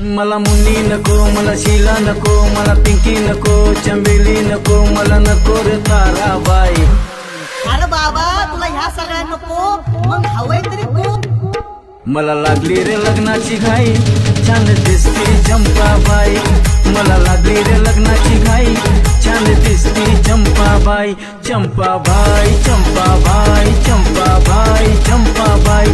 मला मुन्नी नको, मला शीला नको, मला पिंकी नको, चंबेली नको, मला नको रे ताराबाई. अरे बाबा तुला ह्या सगळ्या नको, मग हवंय तरी खूप. मला लागली रे लग्नाची घाई, छान दिसती चंपाबाई. मला लागली रे लग्नाची घाई, छान दिसती चंपाबाई. चंपाबाई, चंपाबाई, चंपाबाई, चंपाबाई.